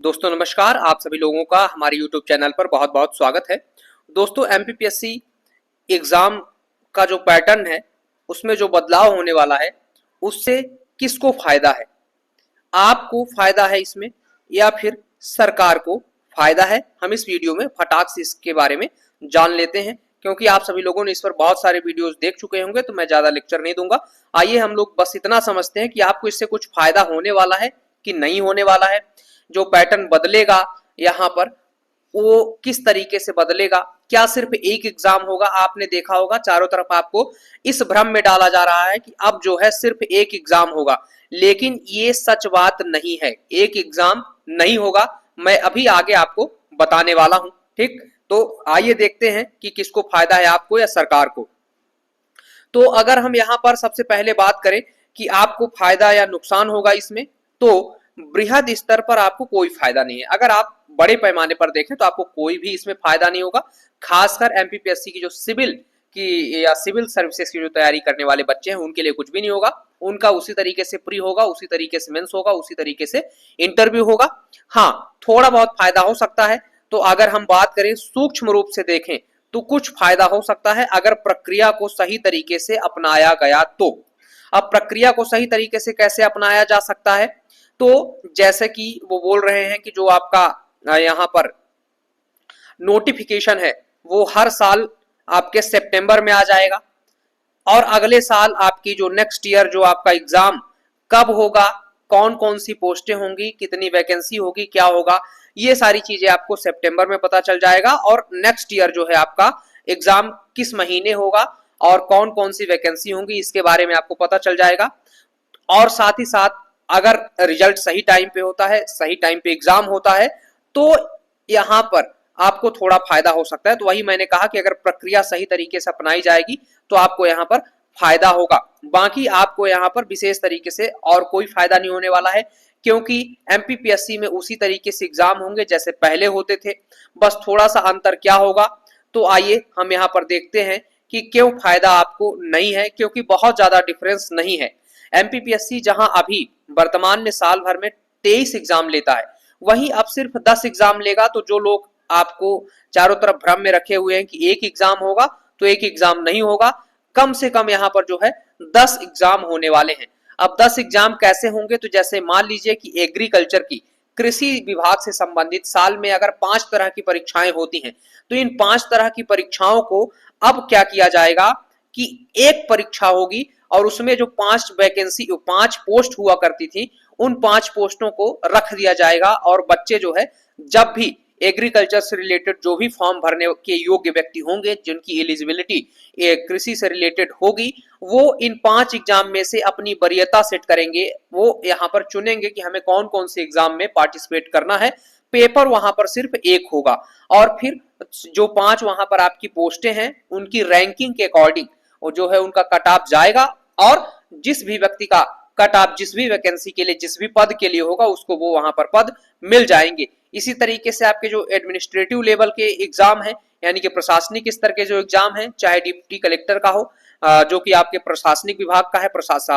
दोस्तों नमस्कार, आप सभी लोगों का हमारे YouTube चैनल पर बहुत बहुत स्वागत है। दोस्तों एमपीपीएससी एग्ज़ाम का जो पैटर्न है उसमें जो बदलाव होने वाला है उससे किसको फ़ायदा है? आपको फ़ायदा है इसमें या फिर सरकार को फ़ायदा है? हम इस वीडियो में फटाक से इसके बारे में जान लेते हैं, क्योंकि आप सभी लोगों ने इस पर बहुत सारे वीडियोस देख चुके होंगे, तो मैं ज़्यादा लेक्चर नहीं दूंगा। आइए हम लोग बस इतना समझते हैं कि आपको इससे कुछ फ़ायदा होने वाला है कि नहीं होने वाला है। जो पैटर्न बदलेगा यहाँ पर वो किस तरीके से बदलेगा? क्या सिर्फ एक एग्जाम होगा? आपने देखा होगा चारों तरफ आपको इस भ्रम में डाला जा रहा है कि अब जो है सिर्फ एक एग्जाम होगा, लेकिन ये सच बात नहीं है। एक एग्जाम नहीं होगा, मैं अभी आगे आपको बताने वाला हूं। ठीक, तो आइए देखते हैं कि किसको फायदा है, आपको या सरकार को। तो अगर हम यहाँ पर सबसे पहले बात करें कि आपको फायदा या नुकसान होगा इसमें, तो बृहद स्तर पर आपको कोई फायदा नहीं है। अगर आप बड़े पैमाने पर देखें तो आपको कोई भी इसमें फायदा नहीं होगा। खासकर एमपीपीएससी की जो सिविल की या सिविल सर्विसेज की जो तैयारी करने वाले बच्चे हैं उनके लिए कुछ भी नहीं होगा। उनका उसी तरीके से प्री होगा, उसी तरीके से मेंस होगा, उसी तरीके से इंटरव्यू होगा। हाँ, थोड़ा बहुत फायदा हो सकता है। तो अगर हम बात करें सूक्ष्म रूप से देखें तो कुछ फायदा हो सकता है अगर प्रक्रिया को सही तरीके से अपनाया गया तो। अब प्रक्रिया को सही तरीके से कैसे अपनाया जा सकता है? तो जैसे कि वो बोल रहे हैं कि जो आपका यहाँ पर नोटिफिकेशन है वो हर साल आपके सितंबर में आ जाएगा, और अगले साल आपकी जो नेक्स्ट ईयर जो आपका एग्जाम कब होगा, कौन कौन सी पोस्टें होंगी, कितनी वैकेंसी होगी, क्या होगा, ये सारी चीजें आपको सितंबर में पता चल जाएगा। और नेक्स्ट ईयर जो है आपका एग्जाम किस महीने होगा और कौन कौन सी वैकेंसी होंगी इसके बारे में आपको पता चल जाएगा। और साथ ही साथ अगर रिजल्ट सही टाइम पे होता है, सही टाइम पे एग्जाम होता है, तो यहाँ पर आपको थोड़ा फायदा हो सकता है। तो वही मैंने कहा कि अगर प्रक्रिया सही तरीके से अपनाई जाएगी तो आपको यहाँ पर फायदा होगा। बाकी आपको यहाँ पर विशेष तरीके से और कोई फायदा नहीं होने वाला है, क्योंकि एमपीपीएससी में उसी तरीके से एग्जाम होंगे जैसे पहले होते थे। बस थोड़ा सा अंतर क्या होगा, तो आइए हम यहाँ पर देखते हैं कि क्यों फायदा आपको नहीं है, क्योंकि बहुत ज्यादा डिफरेंस नहीं है। एमपीपीएससी जहां अभी वर्तमान में साल भर में 23 एग्जाम लेता है, वहीं अब सिर्फ 10 एग्जाम लेगा। तो जो लोग आपको चारों तरफ भ्रम में रखे हुए हैं कि एक एग्जाम होगा, तो एक एग्जाम नहीं होगा। कम से कम यहाँ पर जो है 10 एग्जाम होने वाले हैं। अब 10 एग्जाम कैसे होंगे? तो जैसे मान लीजिए कि एग्रीकल्चर की, कृषि विभाग से संबंधित साल में अगर 5 तरह की परीक्षाएं होती हैं, तो इन 5 तरह की परीक्षाओं को अब क्या किया जाएगा कि एक परीक्षा होगी, और उसमें जो 5 वैकेंसी 5 पोस्ट हुआ करती थी, उन 5 पोस्टों को रख दिया जाएगा। और बच्चे जो है जब भी एग्रीकल्चर से रिलेटेड जो भी फॉर्म भरने के योग्य व्यक्ति होंगे, जिनकी एलिजिबिलिटी कृषि से रिलेटेड होगी, वो इन 5 एग्जाम में से अपनी वरीयता सेट करेंगे। वो यहाँ पर चुनेंगे कि हमें कौन कौन से एग्जाम में पार्टिसिपेट करना है। पेपर वहां पर सिर्फ एक होगा, और फिर जो 5 वहां पर आपकी पोस्टें हैं उनकी रैंकिंग के अकॉर्डिंग वो जो है उनका कट ऑफ जाएगा, और जिस भी व्यक्ति का कट ऑफ जिस भी वैकेंसी के लिए, जिस भी पद के लिए होगा, उसको वो वहां पर पद मिल जाएंगे। इसी तरीके से आपके जो एडमिनिस्ट्रेटिव लेवल के एग्जाम है, यानी कि प्रशासनिक स्तर के जो एग्जाम है, चाहे डिप्टी कलेक्टर का हो, जो कि आपके प्रशासनिक विभाग का है,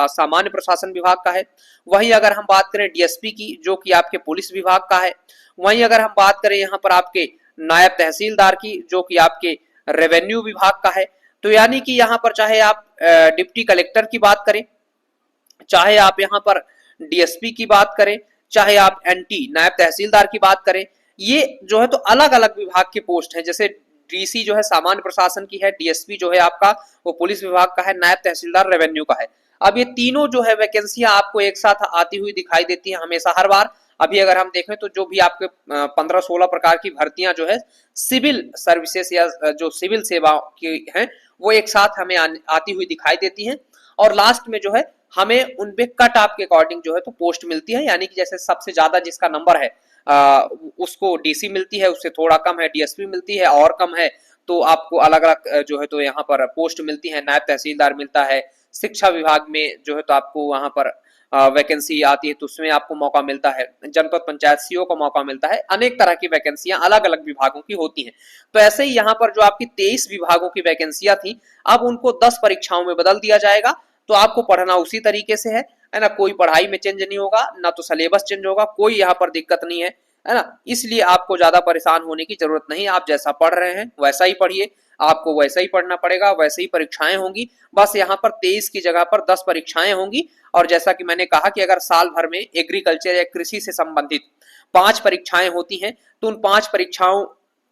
सामान्य प्रशासन विभाग का है। वहीं अगर हम बात करें डीएसपी की, जो कि आपके पुलिस विभाग का है। वहीं अगर हम बात करें यहाँ पर आपके नायब तहसीलदार की, जो कि आपके रेवेन्यू विभाग का है। तो यानी कि यहाँ पर चाहे आप डिप्टी कलेक्टर की बात करें, चाहे आप यहाँ पर डीएसपी की बात करें, चाहे आप एनटी नायब तहसीलदार की बात करें, ये जो है तो अलग अलग विभाग की पोस्ट है। जैसे डीसी जो है सामान्य प्रशासन की है, डीएसपी जो है आपका वो पुलिस विभाग का है, नायब तहसीलदार रेवेन्यू का है। अब ये तीनों जो है वैकेंसियां आपको एक साथ आती हुई दिखाई देती है हमेशा, हर बार। अभी अगर हम देखें तो जो भी आपके 15-16 प्रकार की भर्तियां जो है सिविल सर्विसेज या जो सिविल सेवा की हैं, वो एक साथ हमें आती हुई दिखाई देती हैं। और लास्ट में जो है हमें उनपे कट ऑफ के अकॉर्डिंग जो है तो पोस्ट मिलती है। यानी कि जैसे सबसे ज्यादा जिसका नंबर है उसको डीसी मिलती है, उससे थोड़ा कम है डीएसपी मिलती है, और कम है तो आपको अलग अलग जो है तो यहाँ पर पोस्ट मिलती है। नायब तहसीलदार मिलता है, शिक्षा विभाग में जो है तो आपको वहां पर वैकेंसी आती है तो उसमें आपको मौका मिलता है, जनपद पंचायत सीओ का मौका मिलता है। अनेक तरह की वैकेंसियां अलग अलग विभागों की होती हैं। तो ऐसे ही यहाँ पर जो आपकी 23 विभागों की वैकेंसियां थी, अब उनको 10 परीक्षाओं में बदल दिया जाएगा। तो आपको पढ़ना उसी तरीके से है ना, कोई पढ़ाई में चेंज नहीं होगा, ना तो सिलेबस चेंज होगा, कोई यहाँ पर दिक्कत नहीं है। है ना। इसलिए आपको ज्यादा परेशान होने की जरूरत नहीं, आप जैसा पढ़ रहे हैं वैसा ही पढ़िए, आपको वैसा ही पढ़ना पड़ेगा, वैसे ही परीक्षाएं होंगी। बस यहाँ पर 23 की जगह पर 10 परीक्षाएं होंगी। और जैसा कि मैंने कहा कि अगर साल भर में एग्रीकल्चर या कृषि से संबंधित 5 परीक्षाएं होती हैं तो उन 5 परीक्षाओं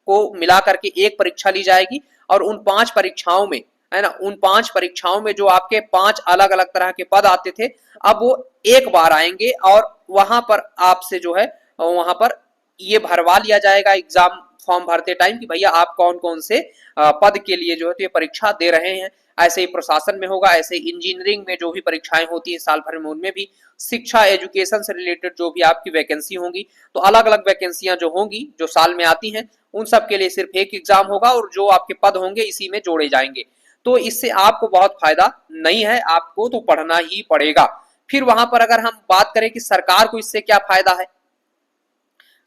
को मिला करके एक परीक्षा ली जाएगी। और उन 5 परीक्षाओं में, है ना, उन 5 परीक्षाओं में जो आपके 5 अलग अलग तरह के पद आते थे, अब वो एक बार आएंगे और वहां पर आपसे जो है वहां पर ये भरवा लिया जाएगा एग्जाम फॉर्म भरते टाइम कि भैया आप कौन कौन से पद के लिए जो है तो ये परीक्षा दे रहे हैं। ऐसे ही प्रशासन में होगा, ऐसे इंजीनियरिंग में जो भी परीक्षाएं होती हैं साल भर में, उनमें भी शिक्षा एजुकेशन से रिलेटेड जो भी आपकी वैकेंसी होंगी, तो अलग अलग वैकेंसियां जो होंगी जो साल में आती हैं, उन सब के लिए सिर्फ एक एग्जाम होगा और जो आपके पद होंगे इसी में जोड़े जाएंगे। तो इससे आपको बहुत फायदा नहीं है, आपको तो पढ़ना ही पड़ेगा। फिर वहां पर अगर हम बात करें कि सरकार को इससे क्या फायदा है,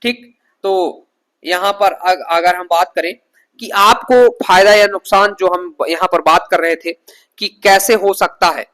ठीक, तो यहां पर अगर हम बात करें कि आपको फायदा या नुकसान, जो हम यहां पर बात कर रहे थे कि कैसे हो सकता है,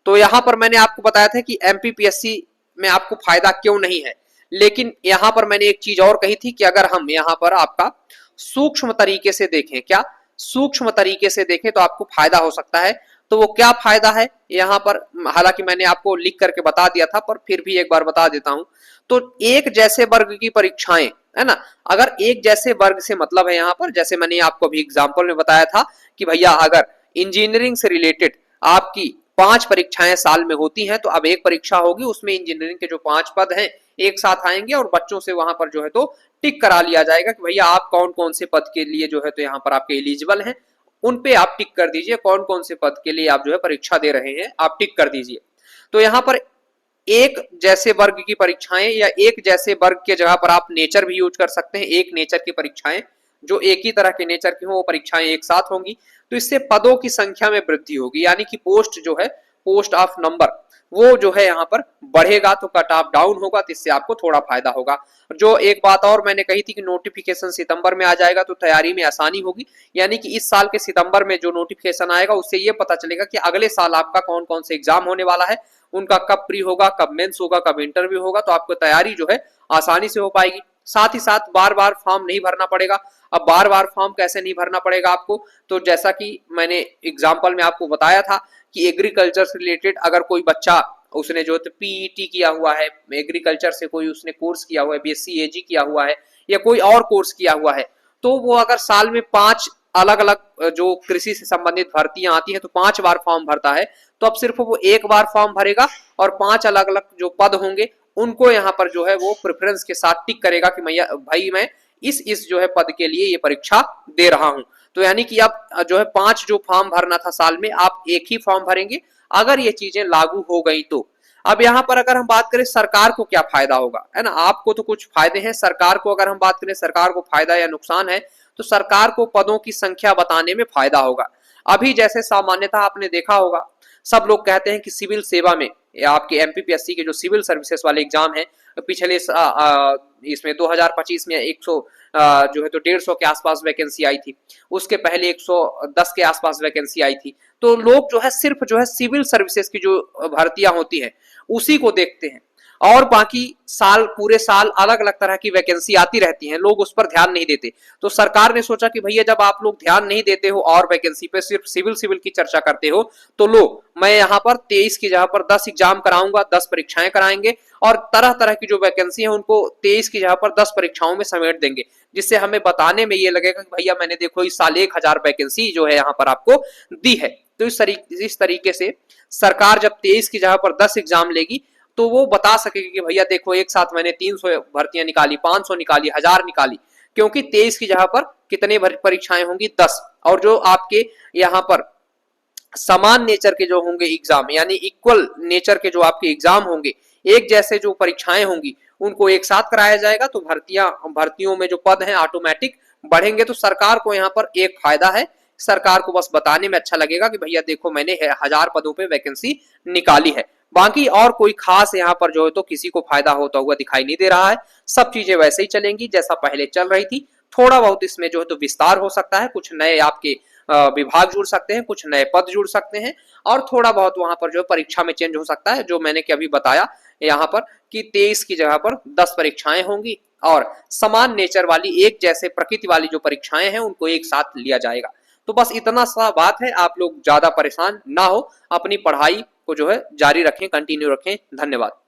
तो यहां पर मैंने आपको बताया था कि एमपीपीएससी में आपको फायदा क्यों नहीं है। लेकिन यहां पर मैंने एक चीज और कही थी कि अगर हम यहां पर आपका सूक्ष्म तरीके से देखें, क्या सूक्ष्म तरीके से देखें तो आपको फायदा हो सकता है। तो वो क्या फायदा है यहां पर, हालांकि मैंने आपको लिख करके बता दिया था पर फिर भी एक बार बता देता हूं। तो एक जैसे वर्ग की परीक्षाएं, है ना, अगर एक जैसे वर्ग से मतलब है यहां पर, जैसे मैंने आपको अभी एग्जांपल में बताया था कि भैया अगर इंजीनियरिंग से रिलेटेड आपकी 5 परीक्षाएं साल में होती हैं, तो अब एक परीक्षा होगी, उसमें इंजीनियरिंग के जो 5 पद हैं एक साथ आएंगे और बच्चों से वहां पर जो है तो टिक करा लिया जाएगा कि भैया आप कौन कौन से पद के लिए जो है तो यहाँ पर आपके एलिजिबल हैं, उन पे आप टिक कर दीजिए, कौन कौन से पद के लिए आप जो है परीक्षा दे रहे हैं आप टिक कर दीजिए। तो यहाँ पर एक जैसे वर्ग की परीक्षाएं या एक जैसे वर्ग के जगह पर आप नेचर भी यूज कर सकते हैं, एक नेचर की परीक्षाएं, जो एक ही तरह के नेचर की हो वो परीक्षाएं एक साथ होंगी। तो इससे पदों की संख्या में वृद्धि होगी, यानी कि पोस्ट जो है, पोस्ट ऑफ नंबर, वो जो है यहाँ पर बढ़ेगा, तो कट ऑफ डाउन होगा, तो इससे आपको थोड़ा फायदा होगा। जो एक बात और मैंने कही थी कि नोटिफिकेशन सितंबर में आ जाएगा तो तैयारी में आसानी होगी, यानी कि इस साल के सितंबर में जो नोटिफिकेशन आएगा उससे ये पता चलेगा कि अगले साल आपका कौन कौन से एग्जाम होने वाला है, उनका कब प्री होगा, कब मेंस होगा, कब इंटरव्यू होगा, तो आपको तैयारी जो है आसानी से हो पाएगी। साथ ही साथ बार बार फॉर्म नहीं भरना पड़ेगा। अब बार बार फॉर्म कैसे नहीं भरना पड़ेगा आपको, तो जैसा कि मैंने एग्जाम्पल में आपको बताया था कि एग्रीकल्चर से रिलेटेड अगर कोई बच्चा, उसने जो पीईटी किया हुआ है, एग्रीकल्चर से कोई उसने कोर्स किया हुआ है, बीएससी एजी किया हुआ है या कोई और कोर्स किया हुआ है, तो वो अगर साल में 5 अलग अलग जो कृषि से संबंधित भर्तियां आती हैं तो 5 बार फॉर्म भरता है, तो अब सिर्फ वो एक बार फॉर्म भरेगा और 5 अलग अलग जो पद होंगे उनको यहाँ पर जो है वो प्रेफरेंस के साथ टिक करेगा कि भैया भाई मैं इस जो है पद के लिए ये परीक्षा दे रहा हूं। तो यानी कि अब जो है 5 जो फॉर्म भरना था साल में, आप एक ही फॉर्म भरेंगे अगर ये चीजें लागू हो गई तो। अब यहाँ पर अगर हम बात करें सरकार को क्या फायदा होगा, है ना, आपको तो कुछ फायदे हैं, सरकार को अगर हम बात करें सरकार को फायदा या नुकसान है, तो सरकार को पदों की संख्या बताने में फायदा होगा। अभी जैसे सामान्यतः आपने देखा होगा, सब लोग कहते हैं कि सिविल सेवा में या आपके एमपीपीएससी के जो सिविल सर्विसेज वाले एग्जाम है, पिछले इसमें 2025 में 100 जो है तो 150 के आसपास वैकेंसी आई थी, उसके पहले 110 के आसपास वैकेंसी आई थी। तो लोग जो है सिर्फ जो है सिविल सर्विसेज की जो भर्तियां होती हैं उसी को देखते हैं, और बाकी साल पूरे साल अलग अलग तरह की वैकेंसी आती रहती हैं, लोग उस पर ध्यान नहीं देते। तो सरकार ने सोचा कि भैया जब आप लोग ध्यान नहीं देते हो और वैकेंसी पे सिर्फ सिविल की चर्चा करते हो, तो लो मैं यहाँ पर 23 की जगह पर 10 एग्जाम कराऊंगा, 10 परीक्षाएं कराएंगे और तरह तरह की जो वैकेंसी है उनको 23 की जगह पर 10 परीक्षाओं में समेट देंगे, जिससे हमें बताने में ये लगेगा कि भैया मैंने देखो इस साल 1000 वैकेंसी जो है यहाँ पर आपको दी है। तो इस तरीके से सरकार जब 23 की जगह पर 10 एग्जाम लेगी तो वो बता सकेगी कि भैया देखो एक साथ मैंने 300 भर्तियां निकाली, 500 निकाली, 1000 निकाली, क्योंकि 23 की जगह पर कितने परीक्षाएं होंगी, 10। और जो आपके यहाँ पर समान नेचर के जो होंगे एग्जाम, यानी इक्वल नेचर के जो आपके एग्जाम होंगे, एक जैसे जो परीक्षाएं होंगी उनको एक साथ कराया जाएगा, तो भर्तियों में जो पद हैं ऑटोमेटिक बढ़ेंगे। तो सरकार को यहाँ पर एक फायदा है, सरकार को बस बताने में अच्छा लगेगा कि भैया देखो मैंने 1000 पदों पे वैकेंसी निकाली है। बाकी और कोई खास यहाँ पर जो है तो किसी को फायदा होता हुआ दिखाई नहीं दे रहा है, सब चीजें वैसे ही चलेंगी जैसा पहले चल रही थी। थोड़ा बहुत इसमें जो है तो विस्तार हो सकता है, कुछ नए आपके विभाग जुड़ सकते हैं, कुछ नए पद जुड़ सकते हैं, और थोड़ा बहुत वहां पर जो परीक्षा में चेंज हो सकता है, जो मैंने कि अभी बताया यहाँ पर कि 23 की जगह पर 10 परीक्षाएं होंगी और समान नेचर वाली, एक जैसे प्रकृति वाली जो परीक्षाएं हैं उनको एक साथ लिया जाएगा। तो बस इतना सा बात है, आप लोग ज्यादा परेशान ना हो, अपनी पढ़ाई को जो है जारी रखें, कंटिन्यू रखें। धन्यवाद।